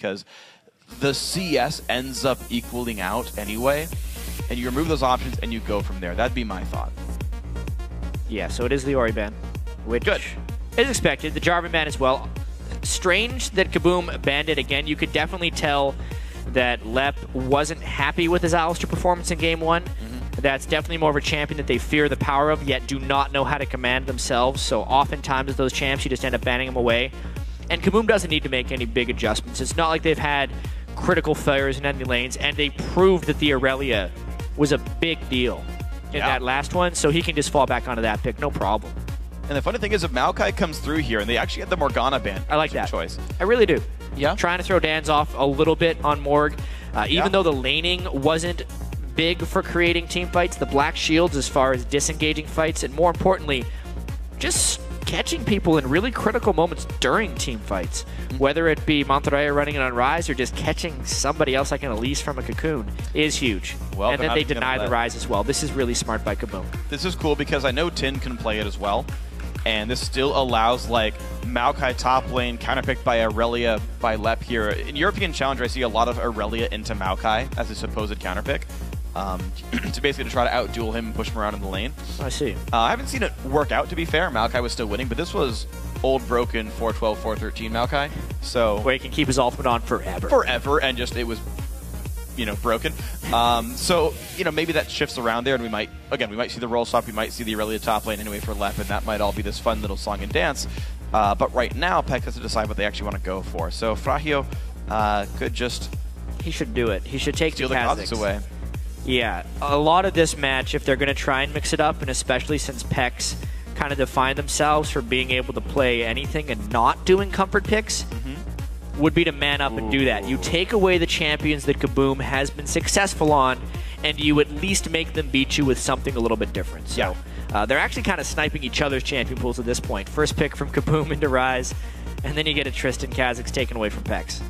because the CS ends up equaling out anyway, and you remove those options and you go from there. That'd be my thought. Yeah, so it is the Ori ban, which Good. is expected. The Jarvan ban as well. Strange that KaBuM banned it again. You could definitely tell that Lep wasn't happy with his Alistar performance in Game 1. That's definitely more of a champion that they fear the power of, yet do not know how to command themselves. So oftentimes with those champs, you just end up banning them away. And KaBuM doesn't need to make any big adjustments. It's not like they've had critical failures in enemy lanes, and they proved that the Aurelia was a big deal in that last one, so he can just fall back onto that pick, no problem. And the funny thing is, if Maokai comes through here, and they actually had the Morgana ban, I like that choice. I really do. Yeah. Trying to throw Dan's off a little bit on Morg. Even though the laning wasn't big for creating team fights, the Black Shields as far as disengaging fights, and more importantly, just catching people in really critical moments during team fights. Whether it be Monterrey running it on Ryze or just catching somebody else like an Elise from a Cocoon is huge. Well, and then they deny the Ryze as well. This is really smart by KaBuM. This is cool because I know Tin can play it as well, and this still allows like Maokai top lane counterpicked by Aurelia by Lep here. In European Challenger, I see a lot of Aurelia into Maokai as a supposed counterpick. To basically try to outduel him and push him around in the lane. I see. I haven't seen it work out, to be fair. Maokai was still winning, but this was old, broken 4-12, 4-13 Maokai. So where he can keep his ultimate on forever. Forever, and just it was, you know, broken. So, you know, maybe that shifts around there, and we might see the roll swap, we might see the Aurelia top lane anyway for Lep, and that might all be this fun little song and dance. But right now, PEX has to decide what they actually want to go for. So Fragio could just... He should do it. He should take steal the Kha'Zix away. Yeah, a lot of this match, if they're going to try and mix it up, and especially since PEX kind of defined themselves for being able to play anything and not doing comfort picks, would be to man up and do that. You take away the champions that KaBuM has been successful on, and you at least make them beat you with something a little bit different. So they're actually kind of sniping each other's champion pools at this point. First pick from KaBuM into Ryze, and then you get a Tristan Kha'Zix taken away from PEX.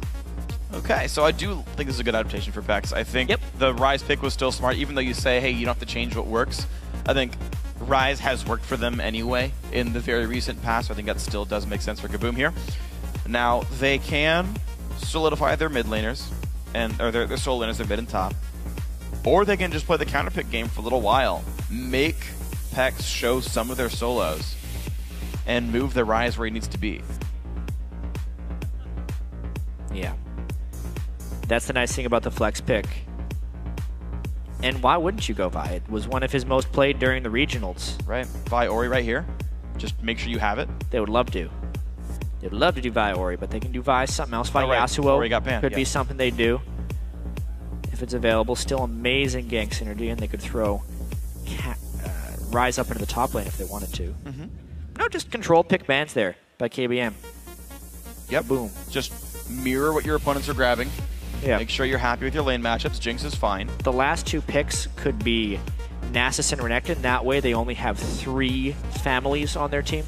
Okay, so I do think this is a good adaptation for PEX. I think the Ryze pick was still smart, even though you say, hey, you don't have to change what works. I think Ryze has worked for them anyway in the very recent past. I think that still does make sense for KaBuM here. Now, they can solidify their mid laners, or their solo laners, their mid and top. Or they can just play the counterpick game for a little while. Make PEX show some of their solos, and move the Ryze where he needs to be. Yeah. That's the nice thing about the flex pick. And why wouldn't you go Vi? It was one of his most played during the regionals. Right. Vi Ori right here. Just make sure you have it. They would love to. They would love to do Vi Ori, but they can do Vi something else. Vi Yasuo Ori got banned. Could be something they do. If it's available. Still amazing gank synergy, and they could throw Ryze up into the top lane if they wanted to. No, just control pick bans there by KaBuM. Yep. Boom. Just mirror what your opponents are grabbing. Yeah. Make sure you're happy with your lane matchups. Jinx is fine. The last two picks could be Nasus and Renekton. That way they only have 3 families on their team.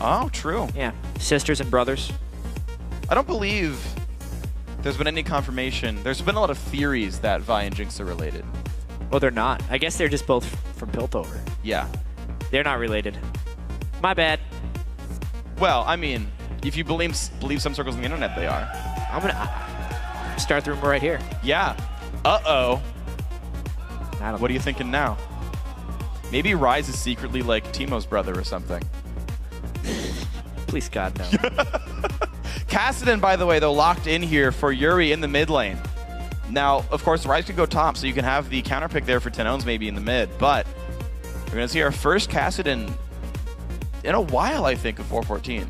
Oh, true. Yeah. Sisters and brothers. I don't believe there's been any confirmation. There's been a lot of theories that Vi and Jinx are related. Well, they're not. I guess they're just both from Piltover. Yeah. They're not related. My bad. Well, I mean, if you believe some circles on the internet, they are. I'm going to start the rumor right here. Yeah. Uh-oh. What are you thinking now? Maybe Ryze is secretly like Teemo's brother or something. Please, God, no. Kassadin, by the way, though, locked in here for Yuri in the mid lane. Now, of course, Ryze can go top, so you can have the counter pick there for Tenones maybe in the mid, but we're going to see our first Kassadin in a while, I think, of 414.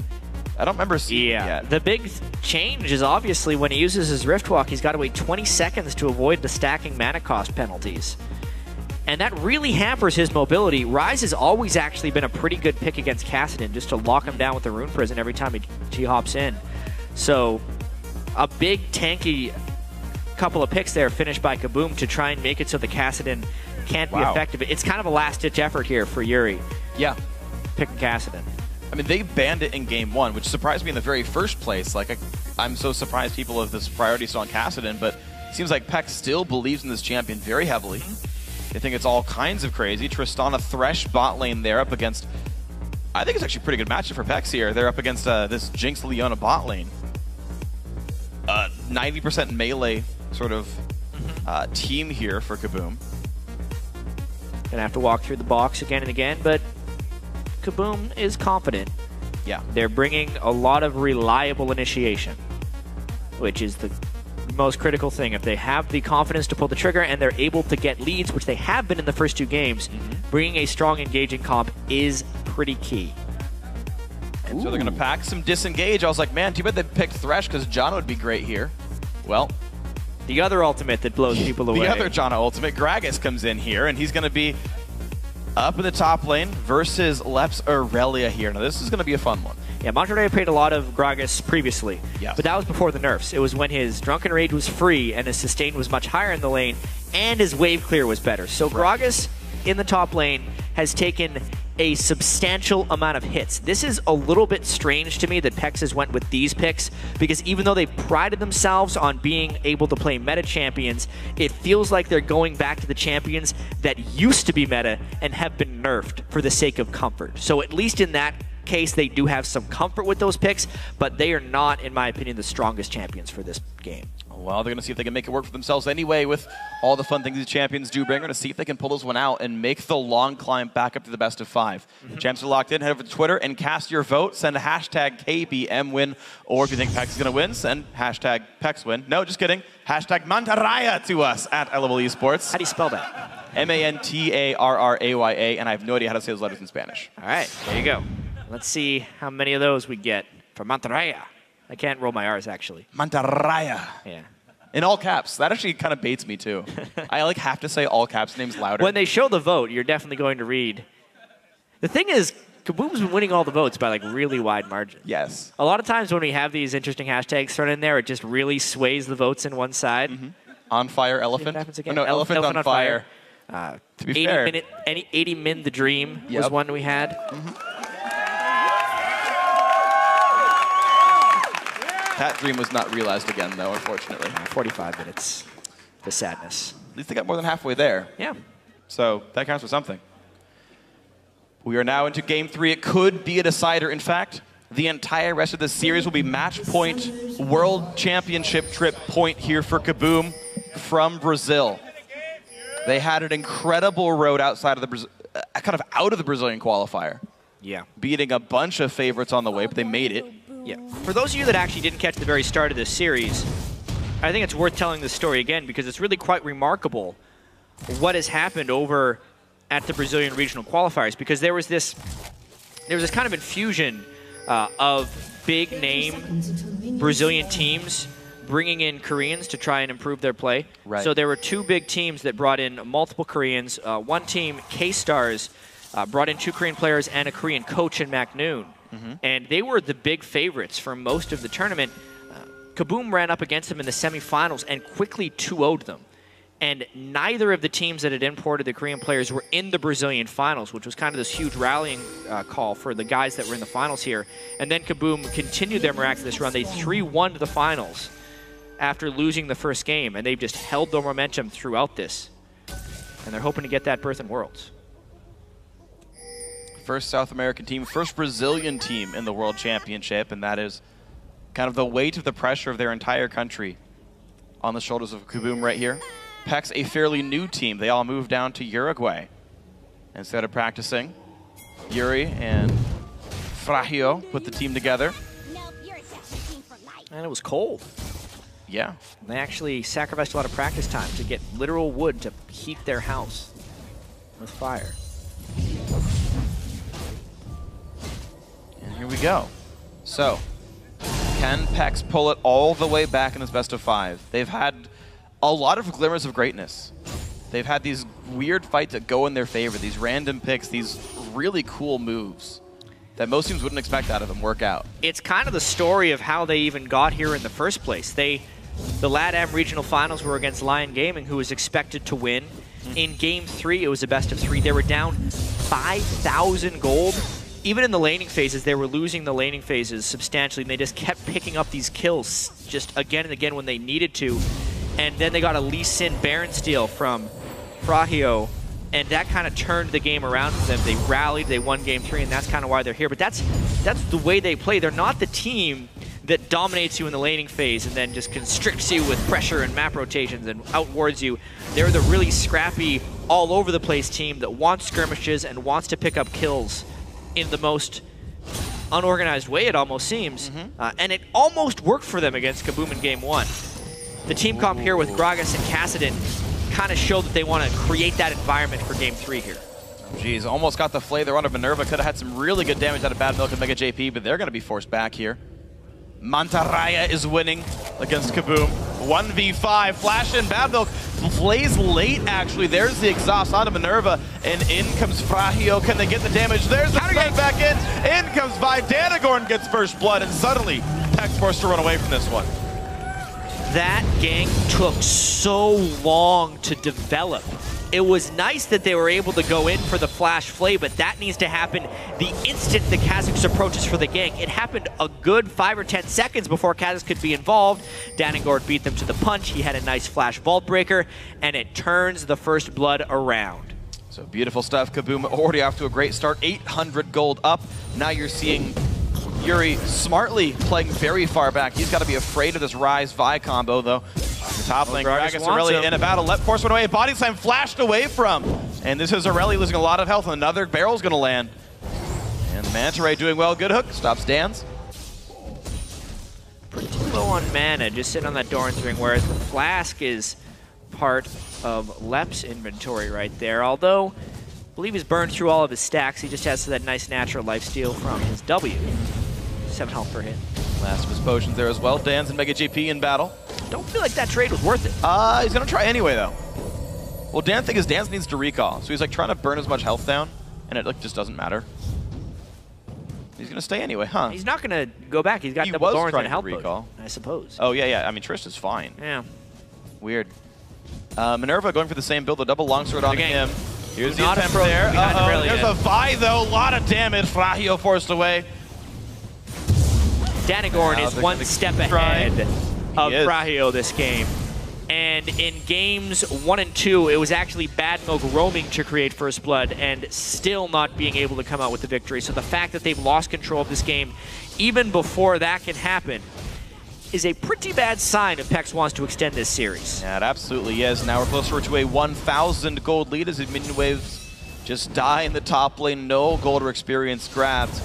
I don't remember seeing it yet. The big change is obviously when he uses his Riftwalk, he's got to wait 20 seconds to avoid the stacking mana cost penalties. And that really hampers his mobility. Ryze has always actually been a pretty good pick against Kassadin, just to lock him down with the Rune Prison every time he hops in. So, a big tanky couple of picks there finished by KaBuM to try and make it so the Kassadin can't be effective. It's kind of a last-ditch effort here for Yuri. Yeah. Picking Kassadin. I mean, they banned it in Game 1, which surprised me in the very first place. Like, I'm so surprised people have this priority still on Kassadin, but it seems like PEX still believes in this champion very heavily. They think it's all kinds of crazy. Tristana Thresh bot lane there up against... I think it's actually a pretty good matchup for PEX here. They're up against this Jinx Leona bot lane. 90% melee sort of team here for KaBuM. Gonna have to walk through the box again and again, but KaBuM is confident. Yeah. They're bringing a lot of reliable initiation, which is the most critical thing. If they have the confidence to pull the trigger and they're able to get leads, which they have been in the first 2 games, bringing a strong engaging comp is pretty key. And so they're going to pack some disengage. I was like, man, too bad they picked Thresh because Janna would be great here. Well, the other ultimate that blows people away. The other Janna ultimate, Gragas, comes in here, and he's going to be up in the top lane versus Lep's Aurelia here. Now, this is going to be a fun one. Yeah, Monterrey played a lot of Gragas previously, but that was before the nerfs. It was when his Drunken Rage was free and his sustain was much higher in the lane, and his wave clear was better. So Gragas in the top lane has taken a substantial amount of hits. This is a little bit strange to me that PEX has went with these picks, because even though they prided themselves on being able to play meta champions, it feels like they're going back to the champions that used to be meta and have been nerfed for the sake of comfort. So at least in that case, they do have some comfort with those picks, but they are not, in my opinion, the strongest champions for this game. Well, they're going to see if they can make it work for themselves anyway with all the fun things these champions do bring. They're going to see if they can pull this one out and make the long climb back up to the best of 5. Champs are locked in. Head over to Twitter and cast your vote. Send a hashtag KBMWin. Or if you think PEX is going to win, send hashtag PEXWin. No, just kidding. Hashtag Mantarraya to us at LOL Esports. How do you spell that? M-A-N-T-A-R-R-A-Y-A. And I have no idea how to say those letters in Spanish. All right, there you go. Let's see how many of those we get for Mantarraya. I can't roll my R's, actually. Mantarraya. Yeah. In all caps. That actually kind of baits me, too. I like have to say all caps names louder. When they show the vote, you're definitely going to read. The thing is, KaBuM's been winning all the votes by like really wide margins. Yes. A lot of times when we have these interesting hashtags thrown in there, it just really sways the votes in one side. On fire elephant? Again. Oh, no, elephant on fire. To be fair. 80 Min the Dream was one we had. That dream was not realized again, though, unfortunately. 45 minutes. The sadness. At least they got more than halfway there. Yeah. So that counts for something. We are now into Game 3. It could be a decider. In fact, the entire rest of the series will be match point, World Championship trip point here for KaBuM from Brazil. They had an incredible road outside of the kind of out of the Brazilian qualifier. Yeah. Beating a bunch of favorites on the way, but they made it. Yeah. For those of you that actually didn't catch the very start of this series, I think it's worth telling this story again because it's really quite remarkable what has happened over at the Brazilian regional qualifiers, because there was this kind of infusion of big name Brazilian teams bringing in Koreans to try and improve their play. Right. So there were 2 big teams that brought in multiple Koreans. One team, K-Stars, brought in 2 Korean players and a Korean coach in MacNoon. And they were the big favorites for most of the tournament. KaBuM ran up against them in the semifinals and quickly 2-0'd them. And neither of the teams that had imported the Korean players were in the Brazilian finals, which was kind of this huge rallying call for the guys that were in the finals here. And then KaBuM continued their miraculous run. They 3-1 the finals after losing the first game, and they've just held their momentum throughout this. And they're hoping to get that berth in Worlds. First South American team, first Brazilian team in the World Championship, and that is kind of the weight of the pressure of their entire country on the shoulders of KaBuM right here. PEX, a fairly new team. They all moved down to Uruguay and started practicing. Yuri and Frahio put the team together. And it was cold. Yeah. They actually sacrificed a lot of practice time to get literal wood to heat their house with fire. And here we go. So, can PEX pull it all the way back in this best of 5? They've had a lot of glimmers of greatness. They've had these weird fights that go in their favor, these random picks, these really cool moves that most teams wouldn't expect out of them work out. It's kind of the story of how they even got here in the first place. The LATAM regional finals were against Lion Gaming, who was expected to win. In Game 3, it was a best of 3. They were down 5,000 gold. Even in the laning phases, they were losing the laning phases substantially, and they just kept picking up these kills just again and again when they needed to. And then they got a Lee Sin Baron steal from Frahio, and that kind of turned the game around for them. They rallied, they won Game 3, and that's kind of why they're here. But that's the way they play. They're not the team that dominates you in the laning phase and then just constricts you with pressure and map rotations and outwards you. They're the really scrappy, all over the place team that wants skirmishes and wants to pick up kills in the most unorganized way, it almost seems. And it almost worked for them against KaBuM in Game 1. The team comp here with Gragas and Kassadin kind of showed that they want to create that environment for Game 3 here. Jeez, almost got the flay there on Minerva. Could have had some really good damage out of Bad Milk and Mega JP, but they're going to be forced back here. Mantarraya is winning against KaBuM. 1v5, flash in, Bad Milk plays late actually. There's the exhaust onto Minerva, and in comes Frahio. Can they get the damage? There's the threat back in. In comes Vi. Danagorn gets first blood, and suddenly PEX forced to run away from this one. That gank took so long to develop. It was nice that they were able to go in for the flash flay, but that needs to happen the instant the Kha'Zix approaches for the gank. It happened a good 5 or 10 seconds before Kha'Zix could be involved. Danagorn beat them to the punch. He had a nice flash vault breaker, and it turns the first blood around. So beautiful stuff. KaBuM already off to a great start. 800 gold up. Now you're seeing Yuri smartly playing very far back. He's got to be afraid of this Ryze Vi combo, though. The top lane, Gragas Aurelia in a battle. Let force one away. Body slam flashed away from. And this is Aurelia losing a lot of health. Another barrel's going to land. And Manta Ray doing well. Good hook. Stops Dan's. Pretty low on mana, just sitting on that Doran's ring, whereas the flask is part of Lep's inventory right there. Although, I believe he's burned through all of his stacks. He just has that nice natural lifesteal from his W. 7 health per hit. Last of his potions there as well. Dan's and Mega JP in battle. Don't feel like that trade was worth it. He's going to try anyway, though. Well, Dan's thing is Dan's needs to recall, so he's like trying to burn as much health down, and it like just doesn't matter. He's going to stay anyway, huh? He's not going to go back. He's got double thorns and health recall, I suppose. Oh, yeah. I mean, Trish is fine. Yeah. Weird. Minerva going for the same build, a double longsword on him. Here's the attempt there. There's a Vi, though. A lot of damage. Frahio forced away. Danagorn is one step ahead of Frahio this game. And in games 1 and 2, it was actually Bad Milk roaming to create first blood and still not being able to come out with the victory. So the fact that they've lost control of this game, even before that can happen, is a pretty bad sign if PEX wants to extend this series. Yeah, it absolutely is. Now we're closer to a 1,000 gold lead as the minion waves just die in the top lane. No gold or experience grabbed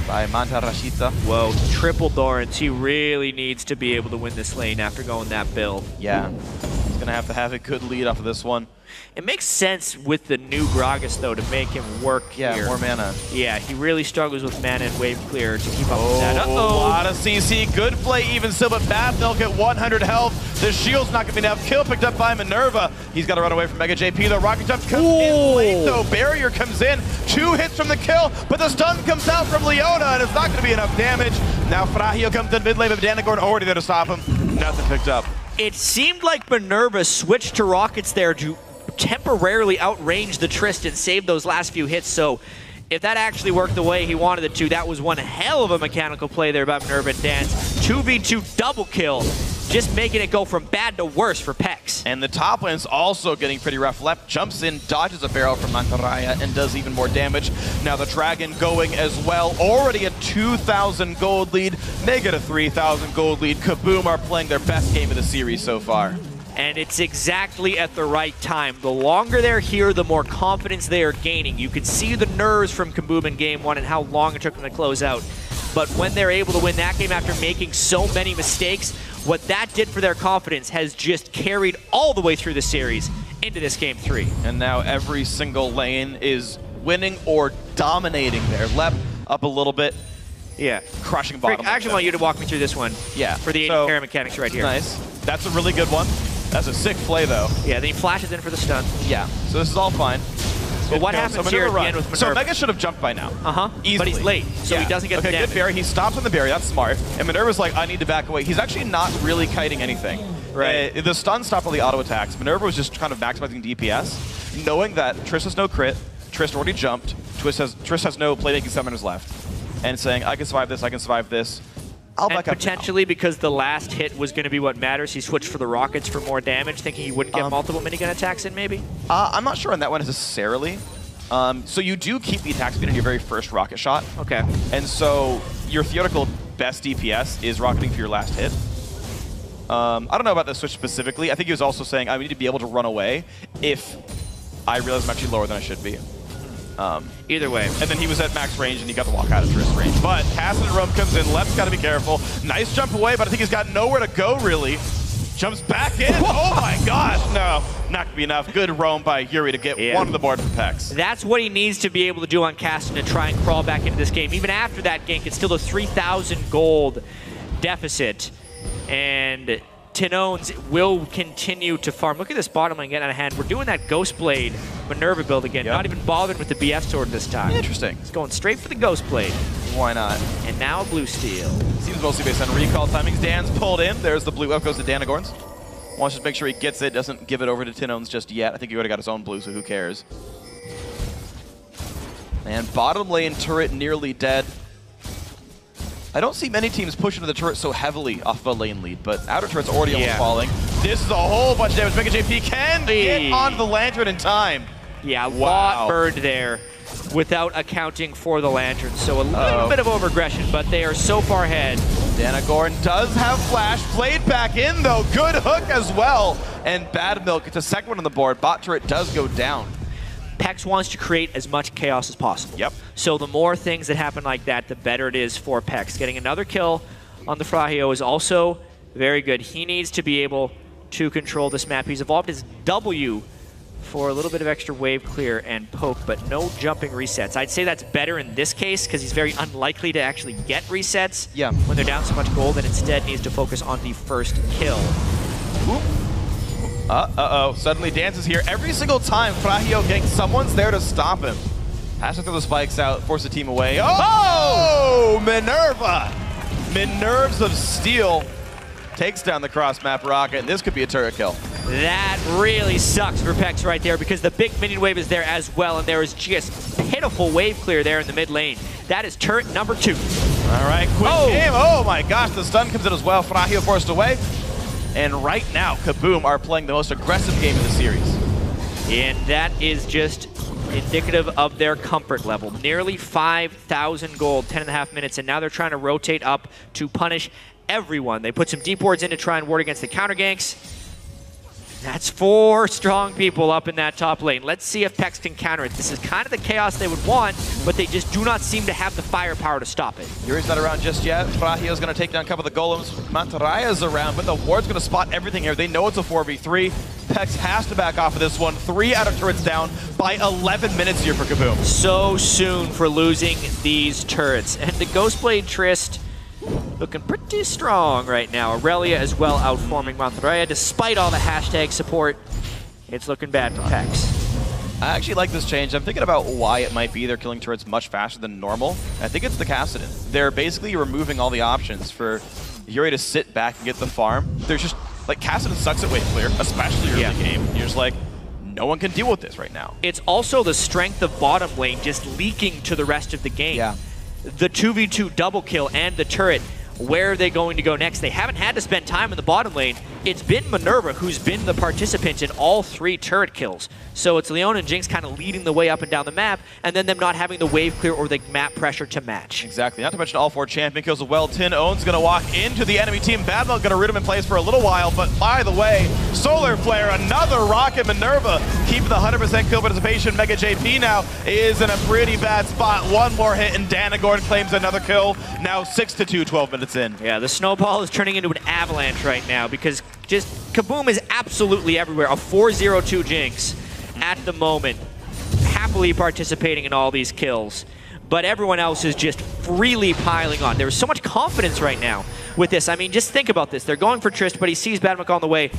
by Mantarraya. Whoa, triple Dorans. He really needs to be able to win this lane after going that build. Yeah, he's going to have a good lead off of this one. It makes sense with the new Gragas, though, to make him work here. More mana. Yeah, he really struggles with mana and wave clear to keep up with that. A lot of CC. Good play even still, but Bad Milk at 100 health. The shield's not going to be enough. Kill picked up by Minerva. He's got to run away from Mega JP, though. Rocket Jump comes in late, though. Barrier comes in. 2 hits from the kill, but the stun comes out from Leona, and it's not going to be enough damage. Now Frahio comes in mid lane, but Danagorn already there to stop him. Nothing picked up. It seemed like Minerva switched to Rockets there to temporarily outrange the Trist and save those last few hits. So if that actually worked the way he wanted it to, that was one hell of a mechanical play there by Minerva and Dan's. 2v2 double kill, just making it go from bad to worse for PEX. And the top lane's also getting pretty rough. Lep jumps in, dodges a barrel from Mantarraya, and does even more damage. Now the Dragon going as well. Already a 2,000 gold lead, make it a 3,000 gold lead. KaBuM are playing their best game of the series so far. And it's exactly at the right time. The longer they're here, the more confidence they are gaining. You could see the nerves from KaBuM in Game 1 and how long it took them to close out. But when they're able to win that game after making so many mistakes, what that did for their confidence has just carried all the way through the series into this Game 3. And now every single lane is winning or dominating there. Lep up a little bit. Yeah. Crushing bottom. I actually want you to walk me through this one. Yeah. For the AD carry mechanics right here. Nice. That's a really good one. That's a sick play, though. Yeah, then he flashes in for the stun. Yeah, so this is all fine. But what happens here at the end with Minerva? So Mega should have jumped by now. Easily. But he's late, so he doesn't get the damage. Good barrier. He stops on the barrier. That's smart. And Minerva's like, I need to back away. He's actually not really kiting anything. Right. The stun stopped all the auto attacks. Minerva was just kind of maximizing DPS, knowing that Trish has no crit, Trish already jumped, Trish has no playmaking summoners left, and saying, I can survive this, I can survive this. I'll back up potentially, because the last hit was going to be what matters, he switched for the rockets for more damage, thinking he wouldn't get multiple minigun attacks in, maybe? I'm not sure on that one necessarily. So you do keep the attack speed on your very first rocket shot. Okay. And so your theoretical best DPS is rocketing for your last hit. I don't know about the switch specifically. I think he was also saying I need to be able to run away if I realize I'm actually lower than I should be. Either way. And then he was at max range and he got the walk out of wrist range. But Cassid and Rome comes in. Lep's got to be careful. Nice jump away, but I think he's got nowhere to go really. Jumps back in. Oh my gosh, no. Not gonna be enough. Good roam by Yuri to get one on the board for PEX. That's what he needs to be able to do on Caston to try and crawl back into this game. Even after that gank, it's still a 3,000 gold deficit. And Tinones will continue to farm. Look at this bottom lane getting out of hand. We're doing that Ghostblade Minerva build again. Not even bothered with the BF sword this time. Interesting. It's going straight for the Ghostblade. Why not? And now blue steel. Seems mostly based on recall timings. Dan's pulled in. There's the blue. Up goes to Danagorns. Wants to make sure he gets it. Doesn't give it over to Tinones just yet. I think he would have got his own blue, so who cares? And bottom lane turret nearly dead. I don't see many teams push into the turret so heavily off of a lane lead, but outer turret's already almost falling. This is a whole bunch of damage. Mega JP can get onto the lantern in time. Yeah, a lot burned there without accounting for the lantern. So a little bit of overaggression, but they are so far ahead. Danagorn does have flash. Played back in, though. Good hook as well. And Bad Milk gets a second one on the board. Bot turret does go down. PEX wants to create as much chaos as possible. Yep. So the more things that happen like that, the better it is for PEX. Getting another kill on the Frahio is also very good. He needs to be able to control this map. He's evolved his W for a little bit of extra wave clear and poke, but no jumping resets. I'd say that's better in this case because he's very unlikely to actually get resets when they're down so much gold, and instead needs to focus on the first kill. Uh-oh. Suddenly Dance is here. Every single time Frahio ganks, someone's there to stop him. Has to throw the spikes out, force the team away. Oh! Minerva! Minerves of Steel takes down the cross-map rocket, and this could be a turret kill. That really sucks for PEX right there because the big minion wave is there as well, and there is just pitiful wave clear there in the mid lane. That is turret number 2. All right, quick game. Oh my gosh, the stun comes in as well. Frahio forced away. And right now, KaBuM are playing the most aggressive game in the series. And that is just indicative of their comfort level. Nearly 5,000 gold, 10.5 minutes, and now they're trying to rotate up to punish everyone. They put some deep wards in to try and ward against the counter ganks. That's 4 strong people up in that top lane. Let's see if PEX can counter it. This is kind of the chaos they would want, but they just do not seem to have the firepower to stop it. Yuri's not around just yet. Frahio's going to take down a couple of the golems. Mantaraya's around, but the ward's going to spot everything here. They know it's a 4v3. PEX has to back off of this one. 3 out of turrets down by 11 minutes here for KaBuM. So soon for losing these turrets. And the Ghostblade Trist looking pretty strong right now. Aurelia as well outforming Mantaraya. Despite all the hashtag support, it's looking bad for PEX. I actually like this change. I'm thinking about why it might be they're killing turrets much faster than normal. I think it's the Kassadin. They're basically removing all the options for Yuri to sit back and get the farm. There's just, like, Kassadin sucks at wave clear, especially early game. You're just like, no one can deal with this right now. It's also the strength of bottom lane just leaking to the rest of the game. Yeah. The 2v2 double kill and the turret, where are they going to go next? They haven't had to spend time in the bottom lane. It's been Minerva who's been the participant in all 3 turret kills. So it's Leon and Jinx kind of leading the way up and down the map, and then them not having the wave clear or the map pressure to match. Exactly. Not to mention all 4 champion kills as well. Tinones going to walk into the enemy team. Bad Milk going to root him in place for a little while, but by the way, Solar Flare, another rocket. Minerva keeping the 100% kill participation. Mega JP now is in a pretty bad spot. One more hit, and Danagorn claims another kill. Now 6-2, 12 minutes in. Yeah, the snowball is turning into an avalanche right now because just KaBuM is absolutely everywhere. A 4-0-2 Jinx at the moment, happily participating in all these kills. But everyone else is just freely piling on. There's so much confidence right now with this. I mean, just think about this. They're going for Trist, but he sees Bad Milk on the way.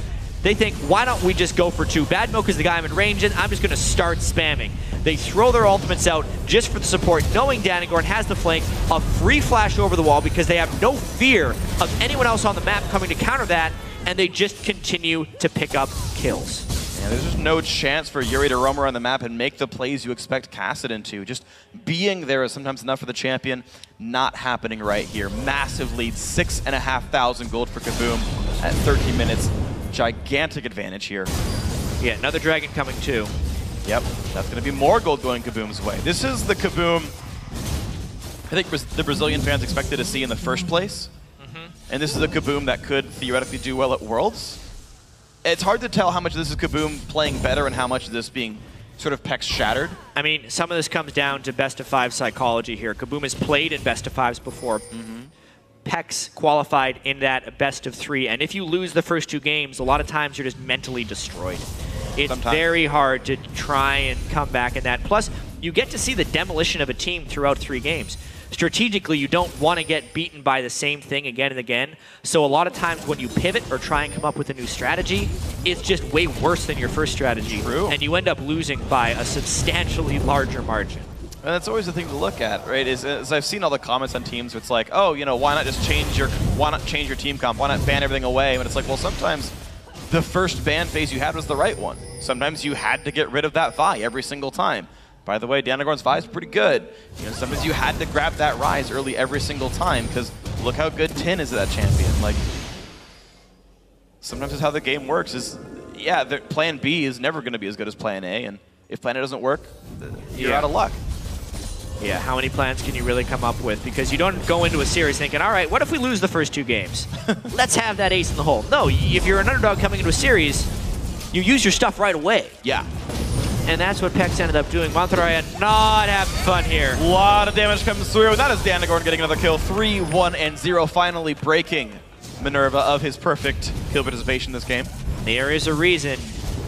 They think, why don't we just go for 2? Bad Milk is the guy I'm in range in. I'm just going to start spamming. They throw their ultimates out just for the support, knowing Danagorn has the flank, a free flash over the wall because they have no fear of anyone else on the map coming to counter that, and they just continue to pick up kills. Yeah, there's just no chance for Yuri to roam around the map and make the plays you expect Kassadin to. Just being there is sometimes enough for the champion. Not happening right here. Massive lead, 6,500 gold for KaBuM at 13 minutes. Gigantic advantage here. Yeah, another dragon coming too. Yep, that's going to be more gold going KaBuM's way. This is the KaBuM think the Brazilian fans expected to see in the first place. And this is a KaBuM that could theoretically do well at Worlds. It's hard to tell how much of this is KaBuM playing better and how much of this being sort of PEX shattered. I mean, some of this comes down to best-of-5 psychology here. KaBuM has played in best-of-5s before. PEX qualified in that best-of-3, and if you lose the first 2 games, a lot of times you're just mentally destroyed. It's very hard to try and come back in that. Plus, you get to see the demolition of a team throughout 3 games. Strategically, you don't want to get beaten by the same thing again and again. So a lot of times when you pivot or try and come up with a new strategy, it's just way worse than your first strategy. True. And you end up losing by a substantially larger margin. And that's always the thing to look at, right? Is I've seen all the comments on teams where it's like, oh, you know, why not change your team comp? Why not ban everything away? And it's like, well, sometimes the first ban phase you had was the right one. Sometimes you had to get rid of that Vi every single time. By the way, Danagorn's Vi is pretty good. You know, sometimes you had to grab that Rise early every single time because look how good Tin is at that champion. Like, sometimes it's how the game works. Is yeah, Plan B is never going to be as good as Plan A, and if Plan A doesn't work, you're out of luck. Yeah, how many plans can you really come up with? Because you don't go into a series thinking, all right, what if we lose the first 2 games? Let's have that ace in the hole. No, if you're an underdog coming into a series, you use your stuff right away. Yeah. And that's what PEX ended up doing. Monterrey not having fun here. A lot of damage comes through. That is Danagorn getting another kill. 3-1-0, finally breaking Minerva of his perfect kill participation in this game. There is a reason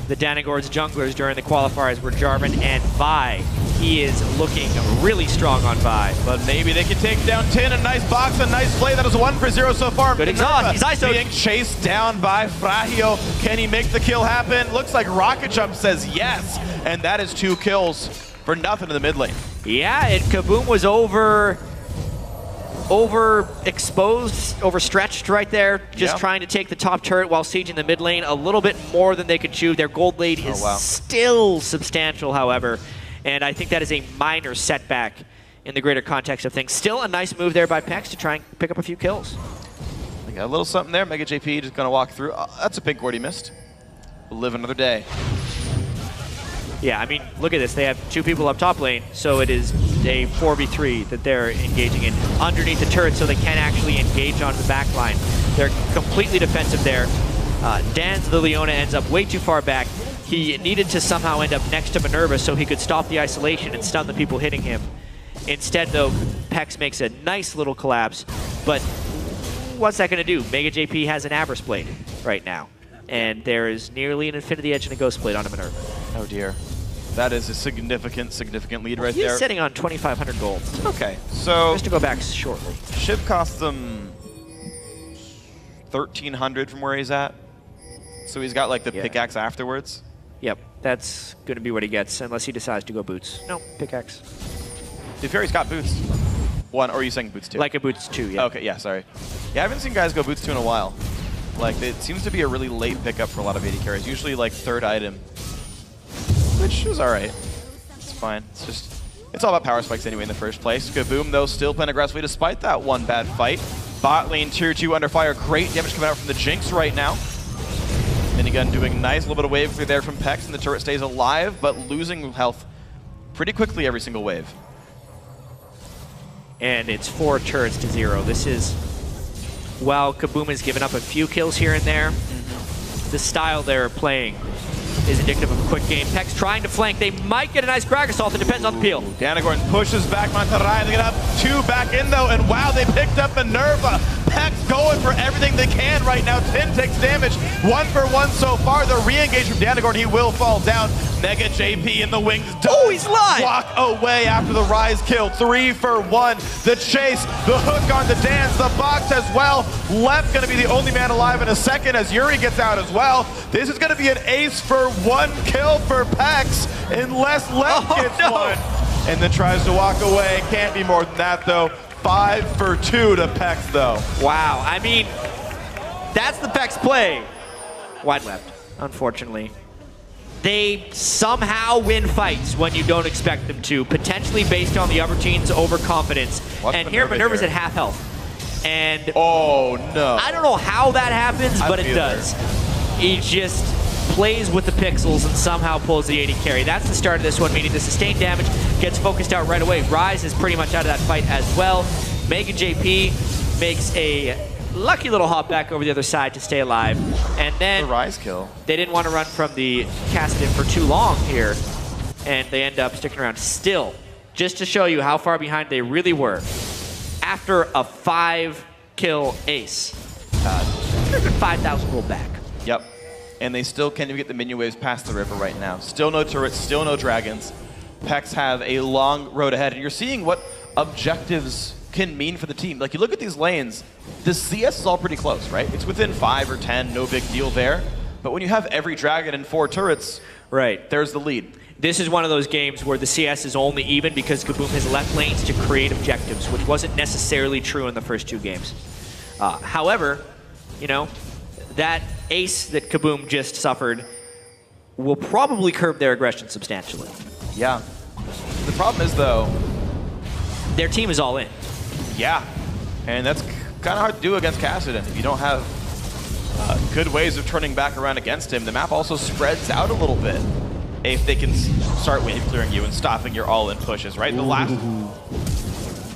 the Danagorn's junglers during the qualifiers were Jarvan and Vi. He is looking really strong on Vi. But maybe they can take down Tin. A nice box, a nice play. That is 1-for-0 so far. Good exhaust. He's ISO'd. Being chased down by Fragio. Can he make the kill happen? Looks like Rocket Jump says yes. And that is 2 kills for nothing in the mid lane. Yeah, and KaBuM was overexposed, overstretched right there, just trying to take the top turret while sieging the mid lane a little bit more than they could chew. Their gold lead is still substantial, however, and I think that is a minor setback in the greater context of things. Still a nice move there by PEX to try and pick up a few kills. They got a little something there. Mega JP just going to walk through. That's a big Gordy missed. We'll live another day. Yeah, I mean, look at this. They have 2 people up top lane, so it is a 4v3 that they're engaging in underneath the turret, so they can't actually engage on the back line. They're completely defensive there. Dan's the Leona ends up way too far back. He needed to somehow end up next to Minerva so he could stop the isolation and stun the people hitting him. Instead, though, PEX makes a nice little collapse, but what's that going to do? Mega JP has an Avarice Blade right now, and there is nearly an Infinity Edge and a Ghost Blade on a Minerva. Oh dear. That is a significant lead right there. He's sitting on 2,500 gold. Okay, so... Just to go back shortly. Shiv costs them 1,300 from where he's at. So he's got like the pickaxe afterwards. Yep, that's going to be what he gets, unless he decides to go boots. No, pickaxe. The Fury's got boots. 1, or are you saying boots 2? Like a boots 2, yeah. Okay, yeah, sorry. Yeah, I haven't seen guys go boots 2 in a while. Like, it seems to be a really late pickup for a lot of AD carries. Usually like 3rd item. Which is alright. It's fine. It's just, it's all about power spikes anyway in the first place. KaBuM, though, still playing aggressively despite that one bad fight. Bot lane tier 2 under fire. Great damage coming out from the Jinx right now. Minigun doing nice. A little bit of wave through there from PEX, and the turret stays alive, but losing health pretty quickly every single wave. And it's 4 turrets to 0. This is, while KaBuM has given up a few kills here and there, the style they're playing is indicative of a quick game. PEX trying to flank. They might get a nice Crag Assault. It depends on the peel. Danagorn pushes back Monterrey. They get up 2 back in, though, and wow, they picked up Minerva. PEX going for everything they can right now. Tin takes damage. 1-for-1 so far. The re-engage from Danagorn. He will fall down. Mega JP in the wings. Oh, he's live! Walk away after the Rise kill. 3-for-1. The chase, the hook on the dance, the box as well. Left going to be the only man alive in a second as Yuri gets out as well. This is going to be an ace for 1 kill for PEX unless Left gets one. And then tries to walk away. Can't be more than that, though. 5-for-2 to PEX, though. Wow, I mean, that's the PEX play. Wide left, unfortunately. They somehow win fights when you don't expect them to, potentially based on the other team's overconfidence. And here, Minerva's at half health. And oh, no. I don't know how that happens, but it does. He just plays with the pixels and somehow pulls the 80 carry. That's the start of this one, meaning the sustained damage gets focused out right away. Rise is pretty much out of that fight as well. Mega JP makes a lucky little hop back over the other side to stay alive. And then the Rise kill. They didn't want to run from the Kassadin for too long here, and they end up sticking around still. Just to show you how far behind they really were, after a 5-kill ace, 5,000 gold back. Yep. And they still can't even get the minion waves past the river right now. Still no turrets, still no dragons. PEX have a long road ahead, and you're seeing what objectives can mean for the team. Like, you look at these lanes, the CS is all pretty close, right? It's within 5 or 10, no big deal there. But when you have every dragon and 4 turrets, right, there's the lead. This is one of those games where the CS is only even because KaBuM has left lanes to create objectives, which wasn't necessarily true in the first 2 games. However, you know, that ace that KaBuM just suffered will probably curb their aggression substantially. Yeah. The problem is, though, their team is all in. Yeah. And that's kind of hard to do against Kassadin if you don't have good ways of turning back around against him. The map also spreads out a little bit if they can start wave clearing you and stopping your all-in pushes, right? The last...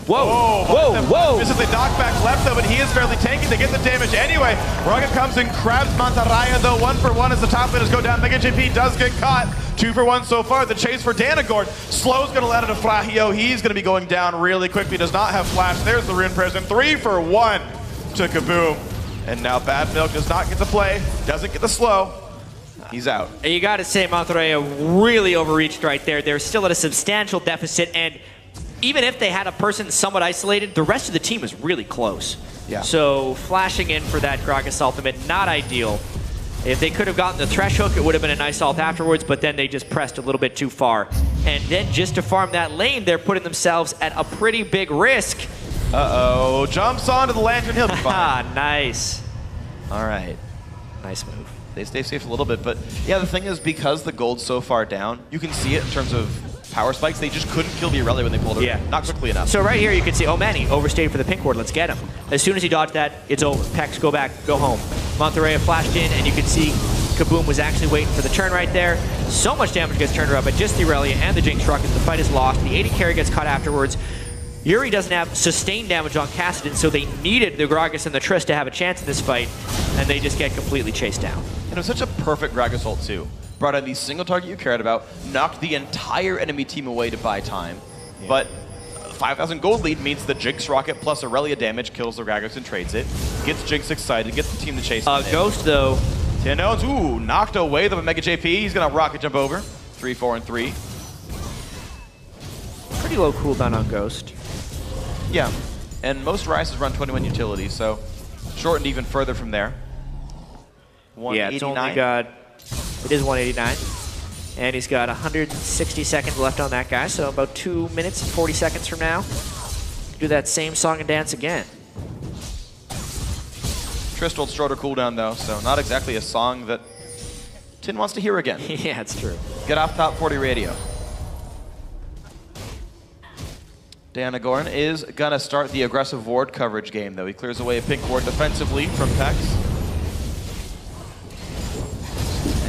Whoa, whoa, whoa! This is a knockback left, though, but he is barely tanking to get the damage anyway. Rocket comes and grabs Mantarraya, though. 1 for 1 as the top laners go down. Mega JP does get caught. 2 for 1 so far. The chase for Danagorn. Slow's going to land into Frahio. He's going to be going down really quickly. Does not have flash. There's the Rune Prison. 3 for 1 to KaBuM. And now Bad Milk does not get the play. Doesn't get the slow. He's out. You got to say Mantarraya really overreached right there. They're still at a substantial deficit, and even if they had a person somewhat isolated, the rest of the team is really close. Yeah. So flashing in for that Gragas ultimate, not ideal. If they could have gotten the Thresh Hook, it would have been a nice ult afterwards, but then they just pressed a little bit too far. And then just to farm that lane, they're putting themselves at a pretty big risk. Uh-oh. Jumps onto the Lantern. He'll be fine. Nice. All right. Nice move. They stay safe a little bit, but yeah, the thing is, because the gold's so far down, you can see it in terms of power spikes. They just couldn't kill the Irelia when they pulled her. Yeah. Not quickly enough. So right here you can see, oh man, he overstayed for the pink ward. Let's get him. As soon as he dodged that, it's over. PEX, go back, go home. Mantarraya flashed in, and you can see KaBuM was actually waiting for the turn right there. So much damage gets turned around by just the Irelia and the Jinx Rocket. The fight is lost. The 80 carry gets caught afterwards. Yuri doesn't have sustained damage on Kassadin, so they needed the Gragas and the Triss to have a chance in this fight, and they just get completely chased down. And it was such a perfect Gragas ult, too. Brought in the single target you cared about, knocked the entire enemy team away to buy time, but 5,000 gold lead means the Jinx Rocket plus Irelia damage kills the Gragas and trades it, gets Jinx excited, gets the team to chase him. Ghost, though. Tanones, ooh, knocked away the Mega JP. He's going to rocket jump over. 3, 4, and 3. Pretty low cooldown on Ghost. Yeah, and most Rises run 21 utilities, so shortened even further from there. 189. Yeah, it's only got, it is 189. And he's got 160 seconds left on that guy, so about 2 minutes and 40 seconds from now, do that same song and dance again. Tristol's shorter cooldown, though, so not exactly a song that Tin wants to hear again. Yeah, it's true. Get off Top 40 radio. Danagorn is going to start the aggressive ward coverage game, though. He clears away a pink ward defensively from PEX.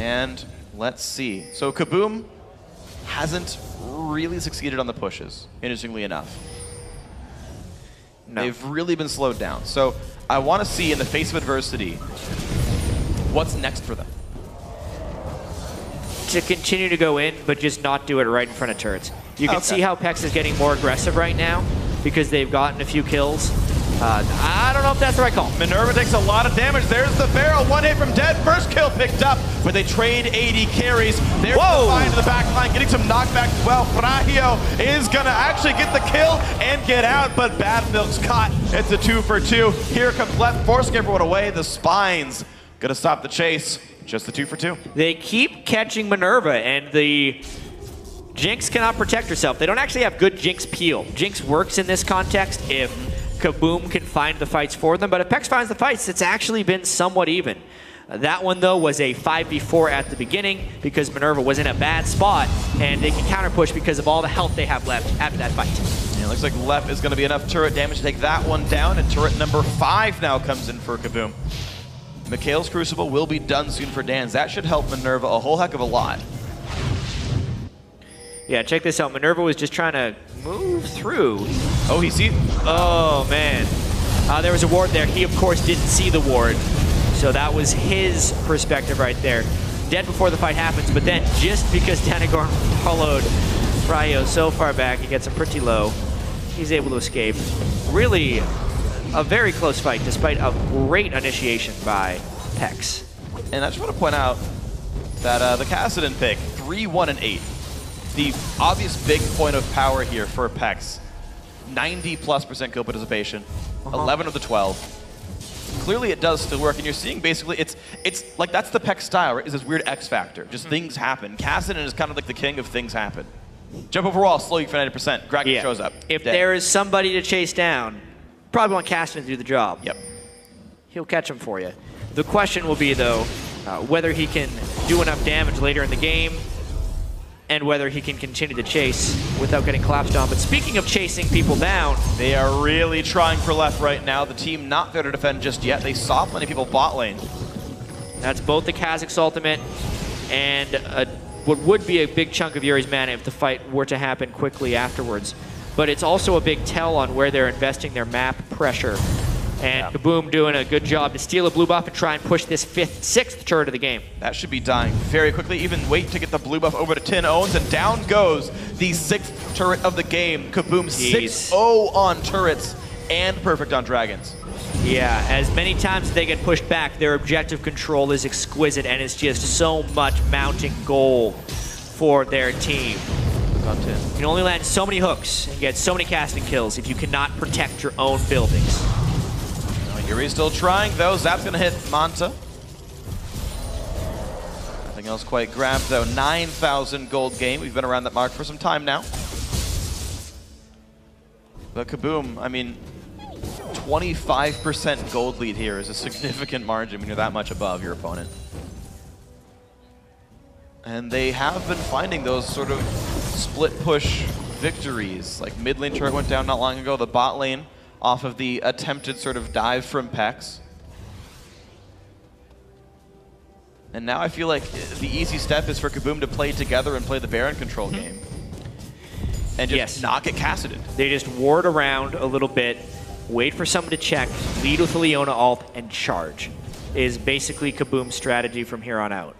And let's see. So KaBuM hasn't really succeeded on the pushes, interestingly enough. No. They've really been slowed down. So I want to see, in the face of adversity, what's next for them. To continue to go in, but just not do it right in front of turrets. You can see how PEX is getting more aggressive right now because they've gotten a few kills. I don't know if that's the right call. Minerva takes a lot of damage. There's the barrel. 1 hit from dead. First kill picked up, but they trade 80 carries. There's the find to the back line, getting some knockback as well. Frahio is going to actually get the kill and get out, but Bad Milk's caught. It's a 2 for 2. Here comes left, forcing everyone away. The Spines going to stop the chase. Just the 2 for 2. They keep catching Minerva, and the Jinx cannot protect herself. They don't actually have good Jinx peel. Jinx works in this context if KaBuM can find the fights for them, but if PEX finds the fights, it's actually been somewhat even. That one, though, was a 5v4 at the beginning because Minerva was in a bad spot, and they can counter push because of all the health they have left after that fight. Yeah, it looks like left is going to be enough turret damage to take that one down, and turret number 5 now comes in for KaBuM. Mikhail's Crucible will be done soon for Dan's. That should help Minerva a whole heck of a lot. Yeah, check this out. Minerva was just trying to move through. Oh, he see? Oh, man. There was a ward there. He, of course, didn't see the ward. So that was his perspective right there. Dead before the fight happens, but then just because Danagorn followed Fryo so far back, he gets him pretty low. He's able to escape. Really a very close fight, despite a great initiation by PEX. And I just want to point out that the Kassadin pick, 3, 1, and 8. The obvious big point of power here for PEX, 90+% kill participation, 11 of the 12. Clearly it does still work, and you're seeing basically, it's like that's the PEX style, right? Is this weird X factor. Just things happen. Kassadin is kind of like the king of things happen. Jump over wall, slow you for 90%. Gragan shows up. If dead. there is somebody to chase down, probably want Kassadin to do the job. Yep. He'll catch him for you. The question will be, though, whether he can do enough damage later in the game, and whether he can continue to chase without getting collapsed on. But speaking of chasing people down, they are really trying for left right now. The team not there to defend just yet. They saw plenty of people bot lane. That's both the Kha'Zix ultimate and what would be a big chunk of Yuri's mana if the fight were to happen quickly afterwards. But it's also a big tell on where they're investing their map pressure. And KaBuM doing a good job to steal a blue buff and try and push this 5th, 6th turret of the game. That should be dying very quickly. Even wait to get the blue buff over to 10 owns, and down goes the 6th turret of the game. KaBuM 6-0 on turrets and perfect on dragons. Yeah, as many times as they get pushed back, their objective control is exquisite, and it's just so much mounting goal for their team. You can only land so many hooks and get so many casting kills if you cannot protect your own buildings. Yuri's still trying, though. Zap's going to hit Manta. Nothing else quite grabbed, though. 9,000 gold game. We've been around that mark for some time now. But KaBuM, I mean, 25% gold lead here is a significant margin when you're that much above your opponent. And they have been finding those sort of split push victories. Like mid lane turret went down not long ago. The bot lane off of the attempted sort of dive from PEX. And now I feel like the easy step is for KaBuM to play together and play the Baron control game. And just not get Kassadin. They just ward around a little bit, wait for someone to check, lead with the Leona ult, and charge. Is basically KaBuM's strategy from here on out.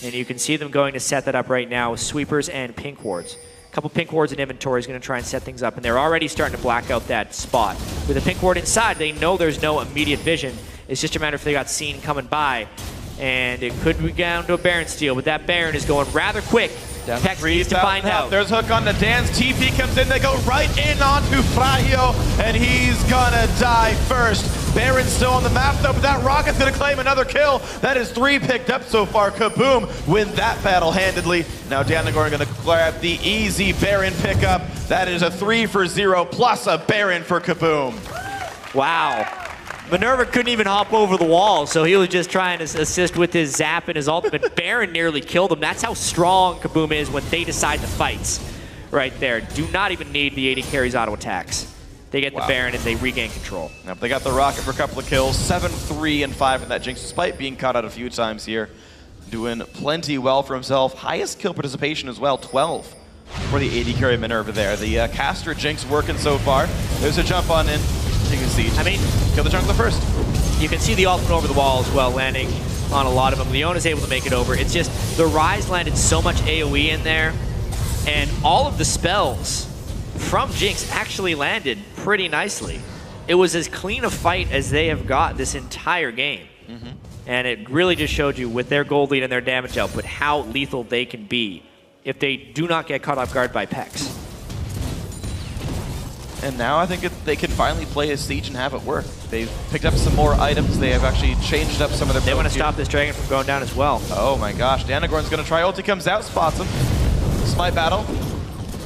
And you can see them going to set that up right now with sweepers and pink wards. A couple pink wards in inventory is going to try and set things up, and they're already starting to black out that spot. With a pink ward inside, they know there's no immediate vision. It's just a matter if they got seen coming by. And it could be down to a Baron steal, but that Baron is going rather quick. PEX needs to find out. There's hook on the Dan's. TP comes in. They go right in onto Frahio, and he's gonna die first. Baron's still on the map, though, but that Rocket's gonna claim another kill. That is 3 picked up so far. KaBuM win that battle handedly. Now Danagorn gonna grab the easy Baron pickup. That is a 3 for 0 plus a Baron for KaBuM. Wow. Minerva couldn't even hop over the wall, so he was just trying to assist with his zap and his ultimate. Baron nearly killed him. That's how strong KaBuM is when they decide to fight right there. Do not even need the 80 carries auto attacks. They get the Baron and they regain control. Yep, they got the Rocket for a couple of kills. 7, 3, and 5 in that Jinx, despite being caught out a few times here. Doing plenty well for himself. Highest kill participation as well, 12 for the 80 carry Minerva there. The caster Jinx working so far. There's a jump on in. You can see. I mean, kill the jungle first. You can see the ultimate over the wall as well, landing on a lot of them. Leona's able to make it over. It's just the Rise landed so much AoE in there, and all of the spells from Jinx actually landed pretty nicely. It was as clean a fight as they have got this entire game. And it really just showed you with their gold lead and their damage output how lethal they can be if they do not get caught off guard by PEX. And now I think they can finally play as Siege and have it work. They've picked up some more items. They have actually changed up some of their builds. They want to stop this dragon from going down as well. Oh my gosh, Danagorn's going to try. Ulti comes out, spots him. Smite battle.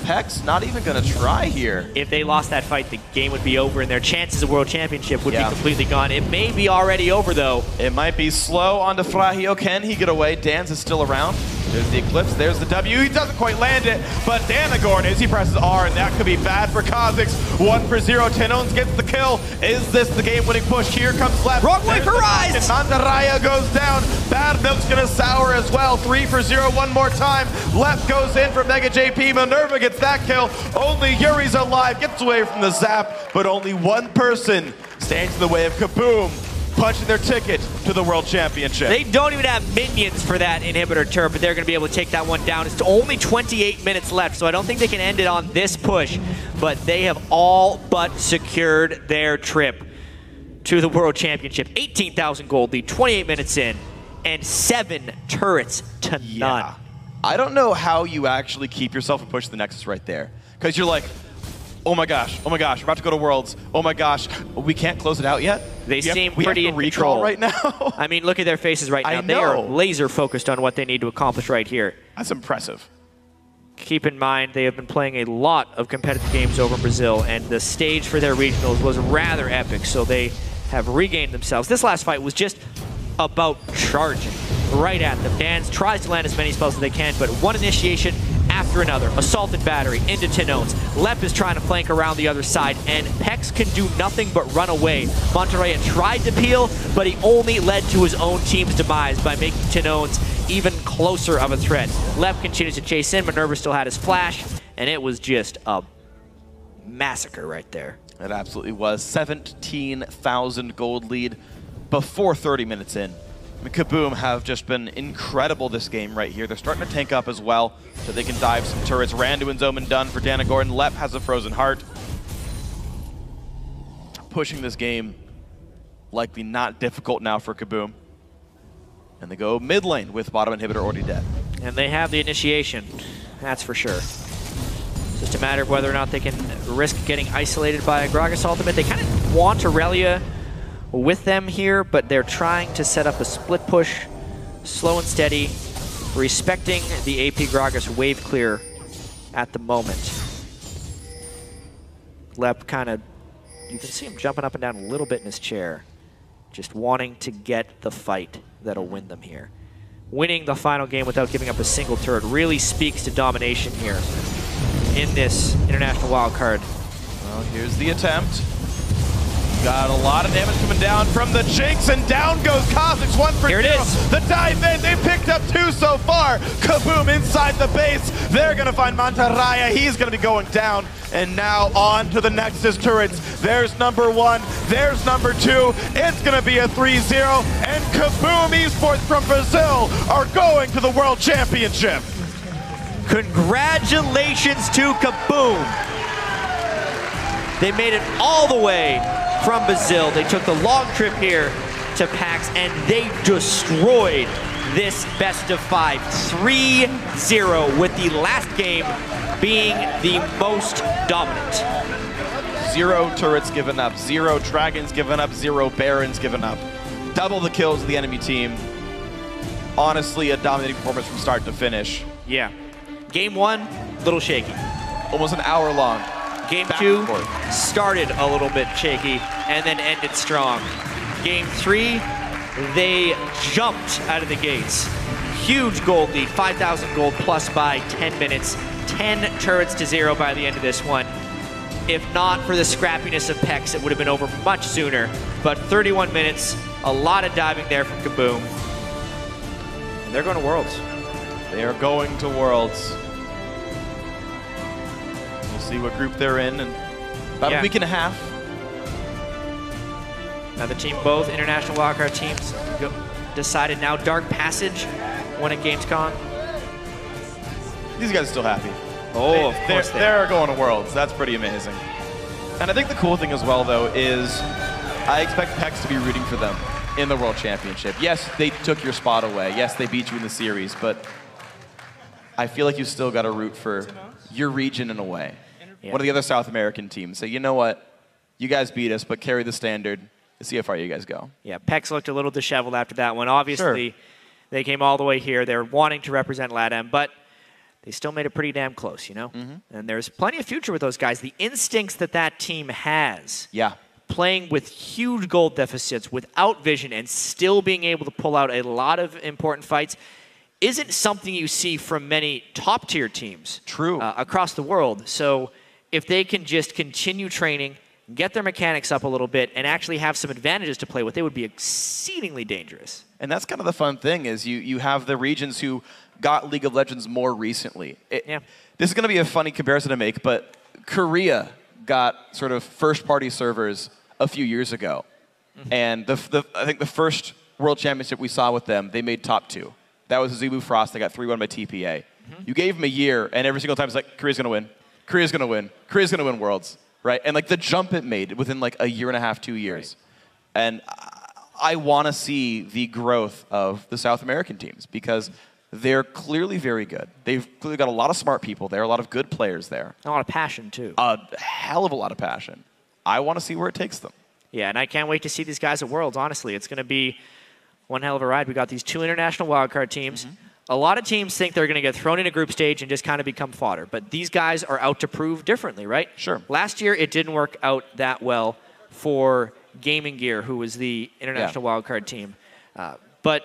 PEX not even going to try here. If they lost that fight, the game would be over and their chances of World Championship would be completely gone. It may be already over, though. It might be slow onto Frahio. Can he get away? Dan's is still around. There's the Eclipse, there's the W. He doesn't quite land it, but Danagorn, as he presses R, and that could be bad for Kha'Zix. 1 for 0, Tenones gets the kill. Is this the game-winning push? Here comes Left. Wrong way for Rise! Mantarraya goes down. Bad Milk's gonna sour as well. 3 for 0, one more time. Left goes in for Mega JP. Minerva gets that kill. Only Yuri's alive, gets away from the zap, but only one person stands in the way of KaBuM, punching their ticket to the World Championship. They don't even have minions for that inhibitor turret, but they're going to be able to take that one down. It's only 28 minutes left, so I don't think they can end it on this push, but they have all but secured their trip to the World Championship. 18,000 gold lead, 28 minutes in, and 7 turrets to none. I don't know how you actually keep yourself and push the Nexus right there, because you're like, oh my gosh, we're about to go to Worlds. Oh my gosh, we can't close it out yet? They seem pretty in control right now. I mean, look at their faces right now. They are laser focused on what they need to accomplish right here. That's impressive. Keep in mind, they have been playing a lot of competitive games over in Brazil, and the stage for their regionals was rather epic, so they have regained themselves. This last fight was just about charging right at them. Dans tries to land as many spells as they can, but one initiation after another. Assault and battery into Tenones. Lep is trying to flank around the other side, and PEX can do nothing but run away. Mantarraya tried to peel, but he only led to his own team's demise by making Tenones even closer of a threat. Lep continues to chase in. Minerva still had his flash, and it was just a massacre right there. It absolutely was. 17,000 gold lead before 30 minutes in. KaBuM have just been incredible this game right here. They're starting to tank up as well, so they can dive some turrets. Randuin's Omen done for Danagorn. Lep has a Frozen Heart. Pushing this game likely not difficult now for KaBuM. And they go mid lane with bottom inhibitor already dead. And they have the initiation, that's for sure. It's just a matter of whether or not they can risk getting isolated by a Gragas ultimate. They kind of want Aurelia with them here, but they're trying to set up a split push, slow and steady, respecting the AP Gragas wave clear at the moment. Lep kind of, you can see him jumping up and down a little bit in his chair, just wanting to get the fight that'll win them here. Winning the final game without giving up a single turret really speaks to domination here in this international wildcard. Well, here's the attempt. Got a lot of damage coming down from the Jinx, and down goes Kha'Zix. 1 for 0. Here it is. The dive in, they picked up 2 so far. KaBuM inside the base. They're gonna find Mantarraya. He's gonna be going down. And now on to the Nexus turrets. There's number 1, there's number 2. It's gonna be a 3-0, and KaBuM Esports from Brazil are going to the World Championship. Congratulations to KaBuM. They made it all the way from Brazil. They took the long trip here to PAX, and they destroyed this best of 5. 3-0, with the last game being the most dominant. 0 turrets given up, 0 dragons given up, 0 barons given up. Double the kills of the enemy team. Honestly, a dominating performance from start to finish. Yeah. Game 1, little shaky. Almost an hour long. Game 2 started a little bit shaky and then ended strong. Game 3, they jumped out of the gates. Huge gold lead, 5,000 gold plus by 10 minutes. 10 turrets to 0 by the end of this one. If not for the scrappiness of PEX, it would have been over much sooner. But 31 minutes, a lot of diving there from KaBuM. And they're going to Worlds. They are going to Worlds. See what group they're in about a week and a half. Now the team, both international wildcard teams, decided now Dark Passage won at Gamescom. These guys are still happy. Oh, of course they're going to Worlds. That's pretty amazing. And I think the cool thing as well, though, is I expect PEX to be rooting for them in the World Championship. Yes, they took your spot away. Yes, they beat you in the series, but I feel like you still got to root for your region in a way. Yeah. One of the other South American teams say, you know what, you guys beat us, but carry the standard and see how far you guys go. Yeah, PEX looked a little disheveled after that one. Obviously, they came all the way here. They're wanting to represent LATAM, but they still made it pretty damn close, you know? And there's plenty of future with those guys. The instincts that that team has, playing with huge gold deficits, without vision, and still being able to pull out a lot of important fights, isn't something you see from many top-tier teams True. Across the world. So if they can just continue training, get their mechanics up a little bit, and actually have some advantages to play with, they would be exceedingly dangerous. And that's kind of the fun thing is you have the regions who got League of Legends more recently. This is going to be a funny comparison to make, but Korea got sort of first-party servers a few years ago. And I think the first World Championship we saw with them, they made top 2. That was Zebu Frost. They got 3-1 by TPA. You gave them a year, and every single time it's like, Korea's going to win. Korea's going to win. Korea's going to win Worlds. Right? And like the jump it made within like a year and a half, 2 years. Right. And I want to see the growth of the South American teams because they're clearly very good. They've clearly got a lot of smart people there, a lot of good players there. A lot of passion, too. A hell of a lot of passion. I want to see where it takes them. Yeah, and I can't wait to see these guys at Worlds, honestly. It's going to be one hell of a ride. We got these 2 international wildcard teams. A lot of teams think they're going to get thrown in a group stage and just kind of become fodder. But these guys are out to prove differently, right? Sure. Last year, it didn't work out that well for Gaming Gear, who was the international wildcard team. But